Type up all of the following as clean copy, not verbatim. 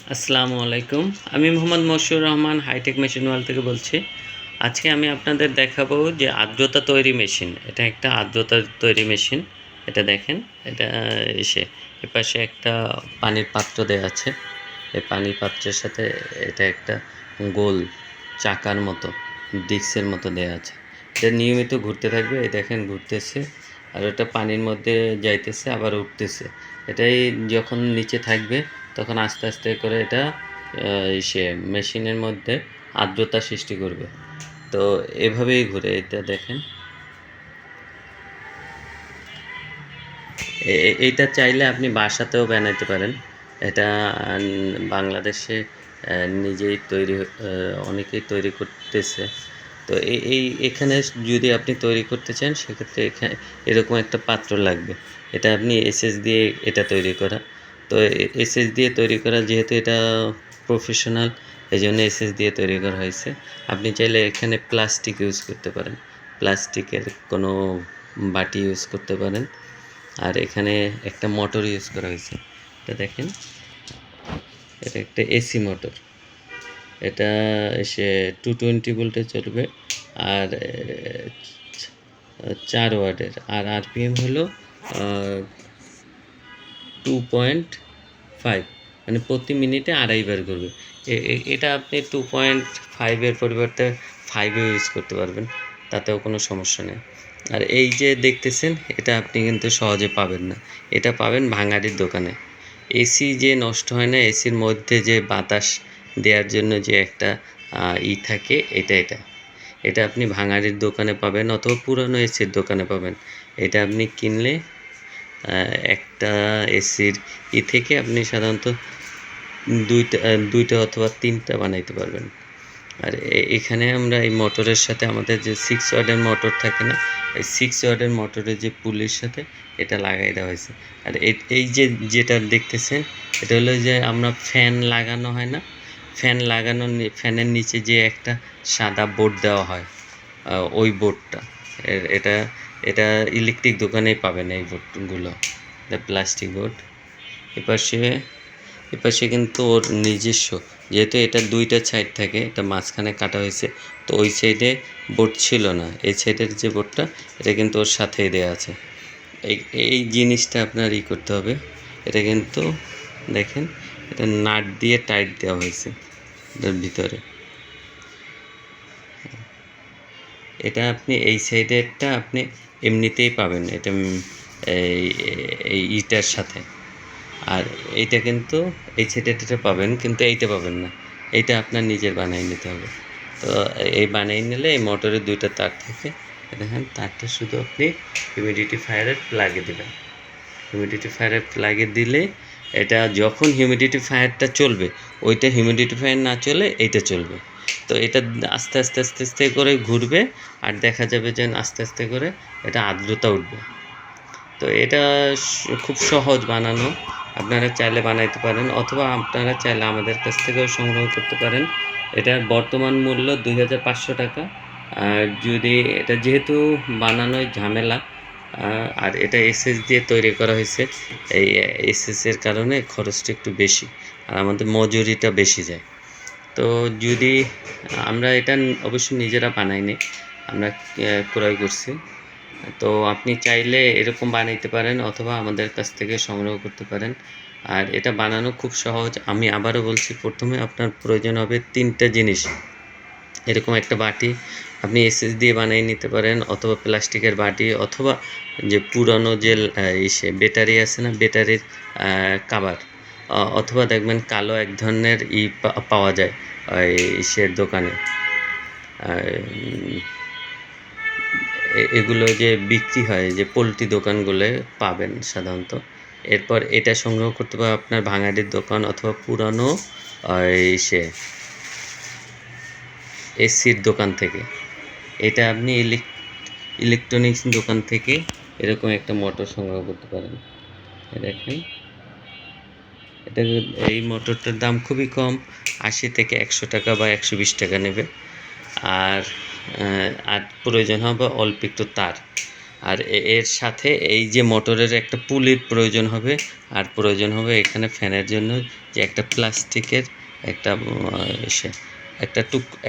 আসসালামু আলাইকুম। আমি Mohammad Moshiur Rahman Hitech Machine World থেকে বলছি। আজকে আমি আপনাদের দেখাবো যে আর্দ্রতা তৈরি মেশিন। এটা একটা আর্দ্রতা তৈরি মেশিন। এটা দেখেন, এটা এপাশে একটা পানির পাত্র দেয়া আছে। এই পানির পাত্রের সাথে এটা একটা গোল চাকার মতো, ডিস্কের মতো দেয়া আছে। এটা নিয়মিত ঘুরতে থাকবে। এই দেখেন ঘুরতেছে, আর ওটা পানির মধ্যে যাইতেছে আবার উঠতেছে। এটাই যখন নিচে থাকবে তখন আস্তে আস্তে করে এটা মেশিনের মধ্যে আর্দ্রতা সৃষ্টি করবে। তো এভাবেই ঘুরে, এটা দেখেন। এইটা চাইলে আপনি বাসাতেও বানাইতে পারেন। এটা বাংলাদেশে নিজেই তৈরি, অনেকেই তৈরি করতেছে। তো এখানে যদি আপনি তৈরি করতে চান সেক্ষেত্রে এখানে এরকম একটা পাত্র লাগবে। এটা আপনি এসএস দিয়ে এটা তৈরি করা। তো এসএস দিয়ে তৈরি করা, যেহেতু এটা প্রফেশনাল, এই জন্য এসএস দিয়ে তৈরি করা হয়েছে। আপনি চাইলে এখানে প্লাস্টিক ইউজ করতে পারেন, প্লাস্টিকের কোনো বাটি ইউজ করতে পারেন। আর এখানে একটা মোটর ইউজ করা হয়েছে। এটা দেখেন, এটা একটা এসি মোটর। এটা এসে 220 ভোল্টে চলবে, আর 4 ওয়াটের। আর আরপিএম হলো 2.5, মানে প্রতি মিনিটে 2.5 বার করবে। এটা আপনি 2.5-এর পরিবর্তে 5-এ ইউজ করতে পারবেন, তাতেও কোনো সমস্যা নেই। আর এই যে দেখতেছেন, এটা আপনি কিন্তু সহজে পাবেন না। এটা পাবেন ভাঙাড়ির দোকানে। এসি যে নষ্ট হয় না, এসির মধ্যে যে বাতাস দেওয়ার জন্য যে একটা থাকে, এটা আপনি ভাঙাড়ির দোকানে পাবেন অথবা পুরানো এসির দোকানে পাবেন। এটা আপনি কিনলে একটা এসির থেকে আপনি সাধারণত দুইটা অথবা 3টা বানাইতে পারবেন। আর এখানে আমরা এই মোটরের সাথে আমাদের যে 6 ওয়াটের মোটর থাকে না, এই 6 ওয়াটের মোটরের যে পুলির সাথে এটা লাগাই দেওয়া হয়েছে। আর এই যে যেটা দেখতেছেন, এটা হলো যে আমরা ফ্যান লাগানো হয় না, ফ্যানের নিচে যে একটা সাদা বোর্ড দেওয়া হয়, ওই বোর্ডটা। এটা এটা ইলেকট্রিক দোকানেই পাবেন এই বোর্ডগুলো, প্লাস্টিক বোর্ড। এপাশে এপাশে কিন্তু ওর নিজস্ব, যেহেতু এটা 2টা সাইড থাকে, এটা মাঝখানে কাটা হয়েছে, তো ওই সাইডে বোর্ড ছিল না। এই সাইডের যে বোর্ডটা, এটা কিন্তু ওর সাথেই দেওয়া আছে। এই জিনিসটা আপনার করতে হবে। এটা কিন্তু দেখেন, এটা নাট দিয়ে টাইট দেওয়া হয়েছে এটার ভিতরে। এটা আপনি এই সাইডেরটা আপনি এমনিতেই পাবেন, এটা এই ইটার সাথে। আর এইটা কিন্তু এই সাইডেরটা পাবেন, কিন্তু এইটা পাবেন না। এইটা আপনার নিজের বানিয়ে নিতে হবে। তো এই বানিয়ে নিলে এই মোটরের 2টা তার থাকে। দেখেন, তারটা শুধু আপনি হিউমিডিফায়ারের প্লাগে দেবেন। হিউমিডিফায়ারের প্লাগে দিলে এটা যখন হিউমিডিফায়ারটা চলবে, ওইটা হিউমিডিফায়ার না চলে এইটা চলবে। তো এটা আস্তে আস্তে আস্তে আস্তে করে ঘুরবে, আর দেখা যাবে যে আস্তে আস্তে করে এটা আর্দ্রতা উঠবে। তো এটা খুব সহজ বানানো। আপনারা চাইলে বানাইতে পারেন, অথবা আপনারা চাইলে আমাদের কাছ থেকেও সংগ্রহ করতে পারেন। এটার বর্তমান মূল্য 2500 টাকা। আর যদি এটা, যেহেতু বানানোয় ঝামেলা, আর এটা এসএস দিয়ে তৈরি করা হয়েছে, এই এসএসের কারণে খরচটা একটু বেশি, আর আমাদের মজুরিটা বেশি যায়। তো যদি আমরা এটা অবশ্যই নিজেরা বানাইনি, আমরা ক্রয় করছি। তো আপনি চাইলে এরকম বানাইতে পারেন, অথবা আমাদের কাছ থেকে সংগ্রহ করতে পারেন। আর এটা বানানো খুব সহজ। আমি আবারও বলছি, প্রথমে আপনার প্রয়োজন হবে 3টা জিনিস। এরকম একটা বাটি আপনি এসএস দিয়ে বানিয়ে নিতে পারেন, অথবা প্লাস্টিকের বাটি, অথবা যে পুরনো যে ব্যাটারি আছে না, ব্যাটারির কাভার, অথবা দেখবেন কালো এক ধরনের পাওয়া যায় ওই দোকানে। এগুলো যে বিক্রি হয়, যে পোলট্রি দোকানগুলোয় পাবেন সাধারণত। এরপর এটা সংগ্রহ করতে পারবেন আপনার ভাঙাড়ির দোকান, অথবা পুরানো এসির দোকান থেকে। এটা আপনি ইলেকট্রনিক্স দোকান থেকে এরকম একটা মোটর সংগ্রহ করতে পারেন। দেখেন, এটা, এই মোটরটার দাম খুবই কম, 80 থেকে 100 টাকা বা 120 টাকা নেবে। আর প্রয়োজন হবে অল্প একটু তার। আর এর সাথে এই যে মোটরের একটা পুলির প্রয়োজন হবে, আর প্রয়োজন হবে এখানে ফ্যানের জন্য যে একটা প্লাস্টিকের একটা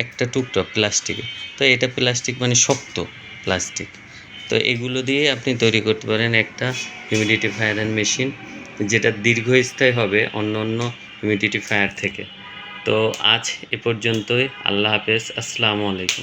একটা টুকরা প্লাস্টিকের। তো এটা প্লাস্টিক মানে শক্ত প্লাস্টিক। তো এগুলো দিয়ে আপনি তৈরি করতে পারেন একটা হিউমিডিফায়ার মেশিন, যেটা দীর্ঘস্থায়ী হবে অন্য হিউমিডিফায়ার থেকে। তো আজ এ পর্যন্তই। আল্লাহ হাফেজ। আসসালামু আলাইকুম।